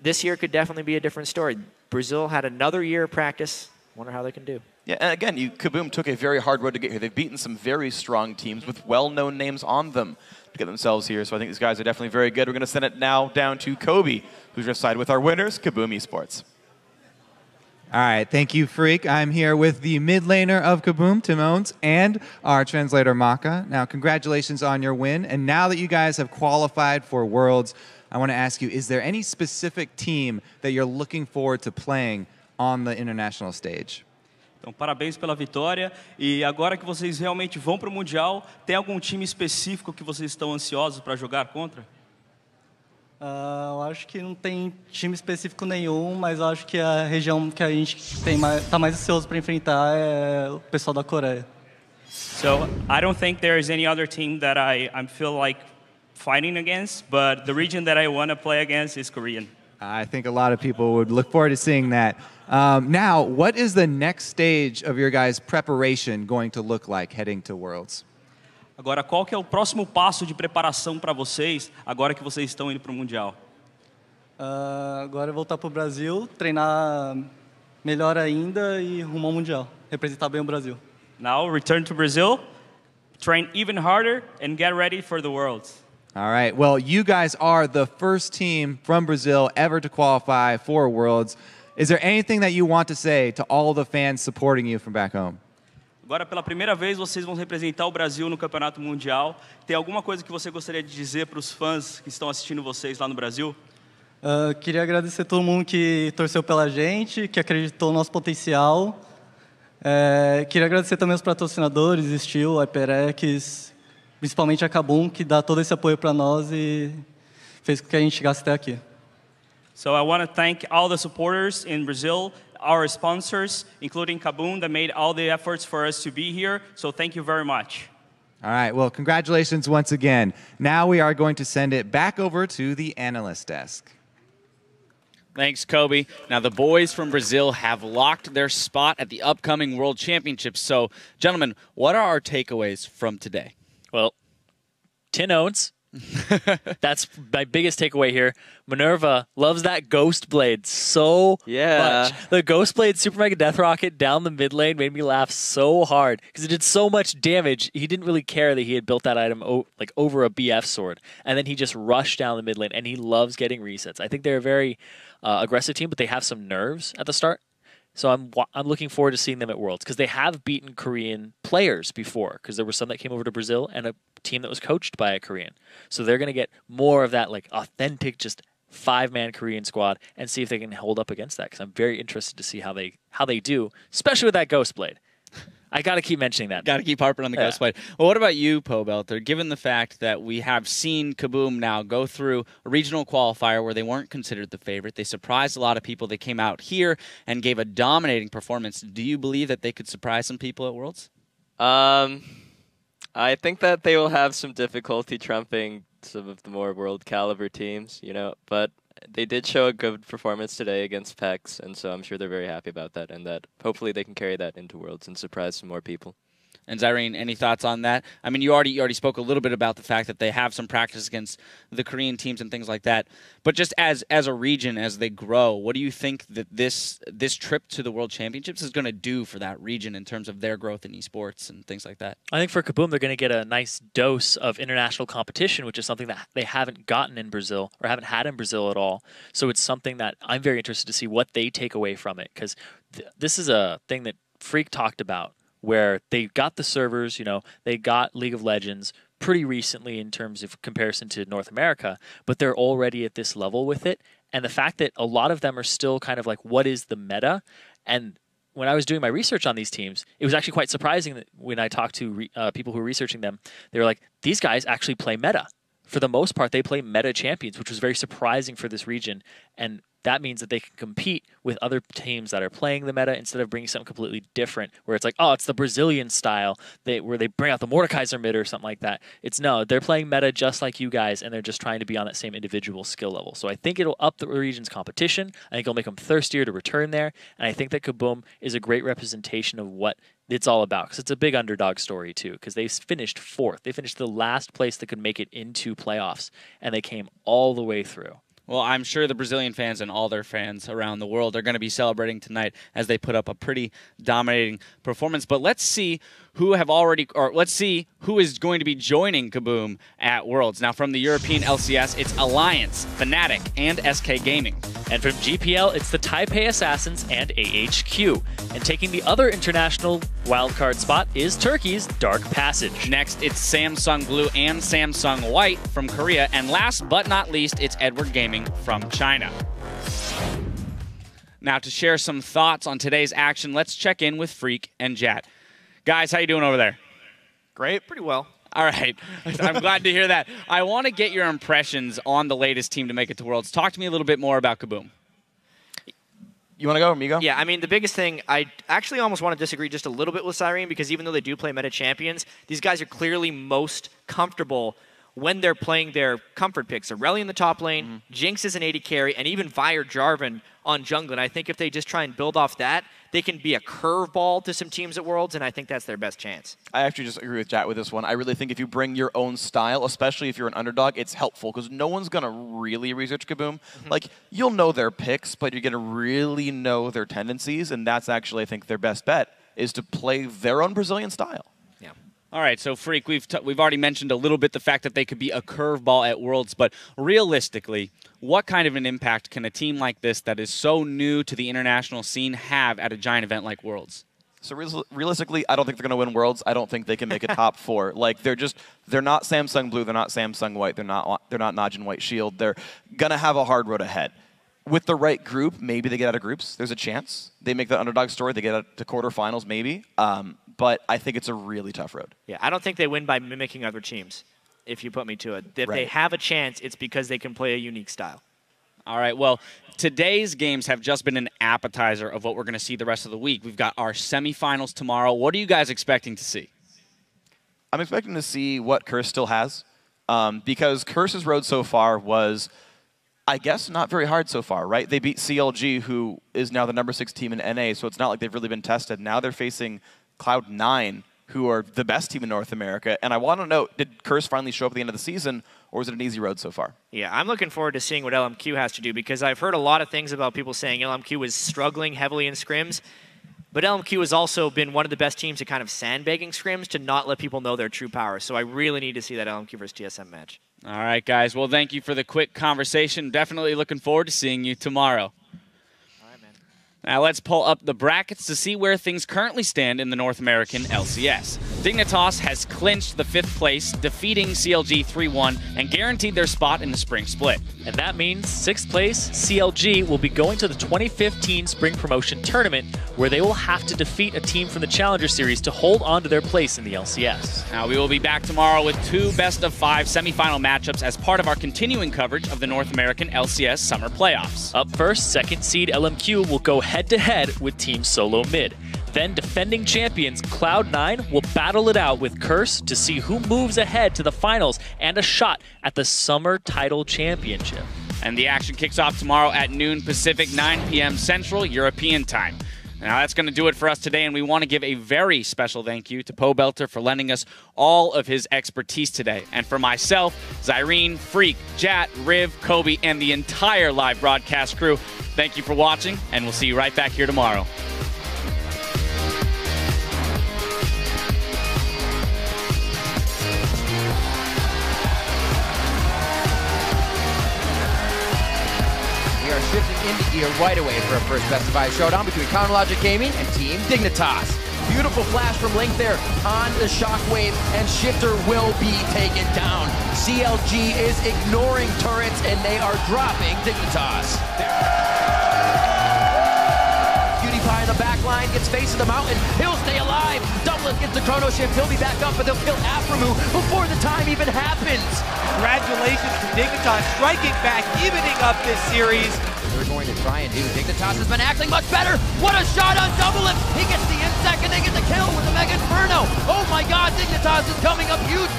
this year could definitely be a different story. Brazil had another year of practice. Wonder how they can do. Yeah, and again, KaBuM took a very hard road to get here. They've beaten some very strong teams with well-known names on them to get themselves here. So I think these guys are definitely very good. We're going to send it now down to Kobe, who's going to side with our winners, KaBuM Esports. All right, thank you, Freak. I'm here with the mid laner of KaBuM, Timons, and our translator, Maka. Now, congratulations on your win. And now that you guys have qualified for Worlds, I want to ask you, is there any specific team that you're looking forward to playing on the international stage? Então, parabéns pela vitória. E agora que vocês realmente vão para o Mundial, tem algum time específico que vocês estão ansiosos para jogar contra? Eu acho que não tem time específico nenhum, mas eu acho que a região que a gente está mais ansioso para enfrentar é o pessoal da Coreia. So, I don't think there is any other team that I feel like fighting against, but the region that I want to play against is Korean. I think a lot of people would look forward to seeing that. Now, what is the next stage of your guys' preparation going to look like heading to Worlds? Agora, qual que é o próximo passo de preparação para vocês, agora que vocês estão indo para o Mundial? Agora é voltar para o Brasil, treinar melhor ainda e rumo ao Mundial. Representar bem o Brasil. Now, return to Brazil, train even harder, and get ready for the Worlds. All right. Well, you guys are the first team from Brazil ever to qualify for Worlds. Is there anything that you want to say to all the fans supporting you from back home? Agora, pela primeira vez, vocês vão representar o Brasil no Campeonato Mundial. Tem alguma coisa que você gostaria de dizer para os fãs que estão assistindo vocês lá no Brasil? Queria agradecer a todo mundo que torceu pela gente, que acreditou no nosso potencial. Queria agradecer também os patrocinadores, Steel, HyperX, principalmente a KaBuM, que dá todo esse apoio para nós e fez com que a gente chegasse até aqui. So I want to thank all the supporters in Brazil, our sponsors, including KaBuM, that made all the efforts for us to be here. So thank you very much. All right. Well, congratulations once again. Now we are going to send it back over to the analyst desk. Thanks, Kobe. Now, the boys from Brazil have locked their spot at the upcoming World Championships. So, gentlemen, what are our takeaways from today? Well, 10 ounce. That's my biggest takeaway here. Minerva loves that Ghost Blade so much. The Ghost Blade Super Mega Death Rocket down the mid lane made me laugh so hard because it did so much damage. He didn't really care that he had built that item like over a BF sword, and then he just rushed down the mid lane, and he loves getting resets. I think they're a very aggressive team, but they have some nerves at the start. So I'm looking forward to seeing them at Worlds because they have beaten Korean players before because there were some that came over to Brazil and a team that was coached by a Korean. So they're going to get more of that like authentic just 5-man Korean squad and see if they can hold up against that because I'm very interested to see how they do, especially with that Ghost Blade. I got to keep mentioning that. Got to keep harping on the Ghost Blade. Well, what about you, Pobelter? Given the fact that we have seen KaBuM now go through a regional qualifier where they weren't considered the favorite, they surprised a lot of people. They came out here and gave a dominating performance. Do you believe that they could surprise some people at Worlds? I think that they will have some difficulty trumping some of the more world caliber teams, but they did show a good performance today against PEX, and so I'm sure they're very happy about that, and that hopefully they can carry that into Worlds and surprise some more people. And Zyrene, any thoughts on that? I mean, you already spoke a little bit about the fact that they have some practice against the Korean teams and things like that. But just as a region, as they grow, what do you think that this trip to the World Championships is going to do for that region in terms of their growth in esports and things like that? I think for KaBuM, they're going to get a nice dose of international competition, which is something that they haven't gotten in Brazil or haven't had in Brazil at all. So it's something that I'm very interested to see what they take away from it, because this is a thing that Freak talked about, where they got the servers, they got League of Legends pretty recently in terms of comparison to North America, but they're already at this level with it. And the fact that a lot of them are still kind of like, what is the meta? And when I was doing my research on these teams, it was actually quite surprising that when I talked to people who were researching them, they were like, these guys actually play meta. For the most part, they play meta champions, which was very surprising for this region. And that means that they can compete with other teams that are playing the meta instead of bringing something completely different, where it's like, oh, it's the Brazilian style, where they bring out the Mordekaiser mid or something like that. No, they're playing meta just like you guys, and they're just trying to be on that same individual skill level. So I think it'll up the region's competition. I think it'll make them thirstier to return there. And I think that KaBuM is a great representation of what it's all about, because it's a big underdog story too, because they finished 4th. They finished the last place that could make it into playoffs, and they came all the way through. Well, I'm sure the Brazilian fans and all their fans around the world are going to be celebrating tonight as they put up a pretty dominating performance. But let's see who is going to be joining KaBuM at Worlds. Now, from the European LCS, it's Alliance, Fnatic, and SK Gaming. And from GPL, it's the Taipei Assassins and AHQ. And taking the other international wildcard spot is Turkey's Dark Passage. Next, it's Samsung Blue and Samsung White from Korea. And last but not least, it's Edward Gaming from China. Now, to share some thoughts on today's action, let's check in with Freak and Jat. Guys, how you doing over there? Great. Pretty well. All right. I'm glad to hear that. I want to get your impressions on the latest team to make it to Worlds. Talk to me a little bit more about KaBuM. You want to go, Amigo? Yeah, I mean, the biggest thing, I actually almost want to disagree just a little bit with Zyrene, because even though they do play meta champions, these guys are clearly most comfortable when they're playing their comfort picks. Aureli in the top lane, Jinx is an AD carry, and even Fire Jarvan on jungle. And I think if they just try and build off that, they can be a curveball to some teams at Worlds, and I think that's their best chance. I actually just agree with Jat with this one. I really think if you bring your own style, especially if you're an underdog, it's helpful, because no one's going to really research KaBuM. Like, you'll know their picks, but you're going to really know their tendencies, and that's actually, I think, their best bet, is to play their own Brazilian style. All right, so Freak, we've already mentioned a little bit the fact that they could be a curveball at Worlds, but realistically, what kind of an impact can a team like this that is so new to the international scene have at a giant event like Worlds? So realistically, I don't think they're going to win Worlds. I don't think they can make a top 4. Like, they're not Samsung Blue, they're not Samsung White, they're not Najin White Shield. They're going to have a hard road ahead. With the right group, maybe they get out of groups. There's a chance. They make the underdog story. They get out to quarterfinals, maybe. But I think it's a really tough road. Yeah, I don't think they win by mimicking other teams, if you put me to it. If they have a chance, it's because they can play a unique style. All right, well, today's games have just been an appetizer of what we're going to see the rest of the week. We've got our semifinals tomorrow. What are you guys expecting to see? I'm expecting to see what Curse still has, because Curse's road so far was, I guess, not very hard so far, right? They beat CLG, who is now the number 6 team in NA, so it's not like they've really been tested. Now they're facing Cloud9, who are the best team in North America. And I want to know, did Curse finally show up at the end of the season, or is it an easy road so far? Yeah, I'm looking forward to seeing what LMQ has to do, because I've heard a lot of things about people saying LMQ is struggling heavily in scrims. But LMQ has also been one of the best teams at kind of sandbagging scrims to not let people know their true power. So I really need to see that LMQ versus TSM match. All right, guys. Well, thank you for the quick conversation. Definitely looking forward to seeing you tomorrow. Now let's pull up the brackets to see where things currently stand in the North American LCS. Dignitas has clinched the 5th place, defeating CLG 3-1 and guaranteed their spot in the spring split. And that means 6th place, CLG, will be going to the 2015 Spring Promotion Tournament, where they will have to defeat a team from the Challenger Series to hold on to their place in the LCS. Now we will be back tomorrow with 2 best-of-5 semifinal matchups as part of our continuing coverage of the North American LCS Summer Playoffs. Up first, 2nd seed LMQ will go head-to-head with Team Solo Mid. Then defending champions Cloud9 will battle it out with Curse to see who moves ahead to the finals and a shot at the Summer Title Championship. And the action kicks off tomorrow at noon Pacific, 9 p.m. Central European Time. Now that's going to do it for us today, and we want to give a very special thank you to PoBelter for lending us all of his expertise today. And for myself, Zyrene, Freak, Jat, Riv, Kobe, and the entire live broadcast crew, thank you for watching, and we'll see you right back here tomorrow. We are shifting into gear right away for a first Best of 5 showdown between Counterlogic Gaming and Team Dignitas. Beautiful flash from Link there on the Shockwave, and Shifter will be taken down. CLG is ignoring turrets, and they are dropping Dignitas. PewDiePie in the back line gets face of the mountain. He'll stay alive. Doublet gets the chrono shift. He'll be back up, but they'll kill Aframu before the time even happens. Congratulations to Dignitas striking back, evening up this series. They're going to try and do. Dignitas has been acting much better. What a shot on Doublet. He gets the insect and they get the kill with the Mega Inferno. Oh my God, Dignitas is coming up huge.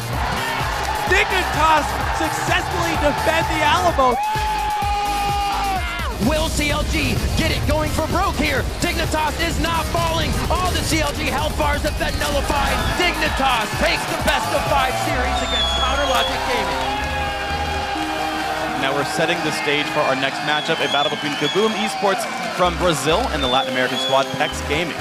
Dignitas successfully defend the Alamo. Will CLG get it going for broke here? Dignitas is not falling. All the CLG health bars have been nullified. Dignitas takes the Best of 5 series against Counterlogic Gaming. Now we're setting the stage for our next matchup, a battle between KaBuM Esports from Brazil and the Latin American squad PEX Gaming.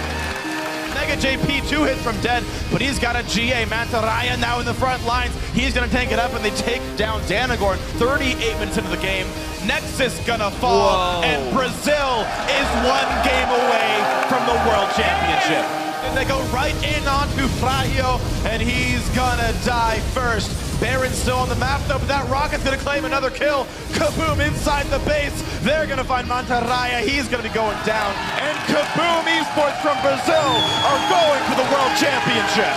Mega JP 2 hits from Dead, but he's got a GA. Mantaraya now in the front lines. He's going to tank it up, and they take down Danagorn 38 minutes into the game. Nexus gonna fall, and Brazil is 1 game away from the World Championship. And they go right in onto Frahio, and he's gonna die first. Baron's still on the map though, but that rocket's gonna claim another kill. KaBuM inside the base. They're gonna find Mantaraya. He's gonna be going down. And KaBuM Esports from Brazil are going to the World Championship.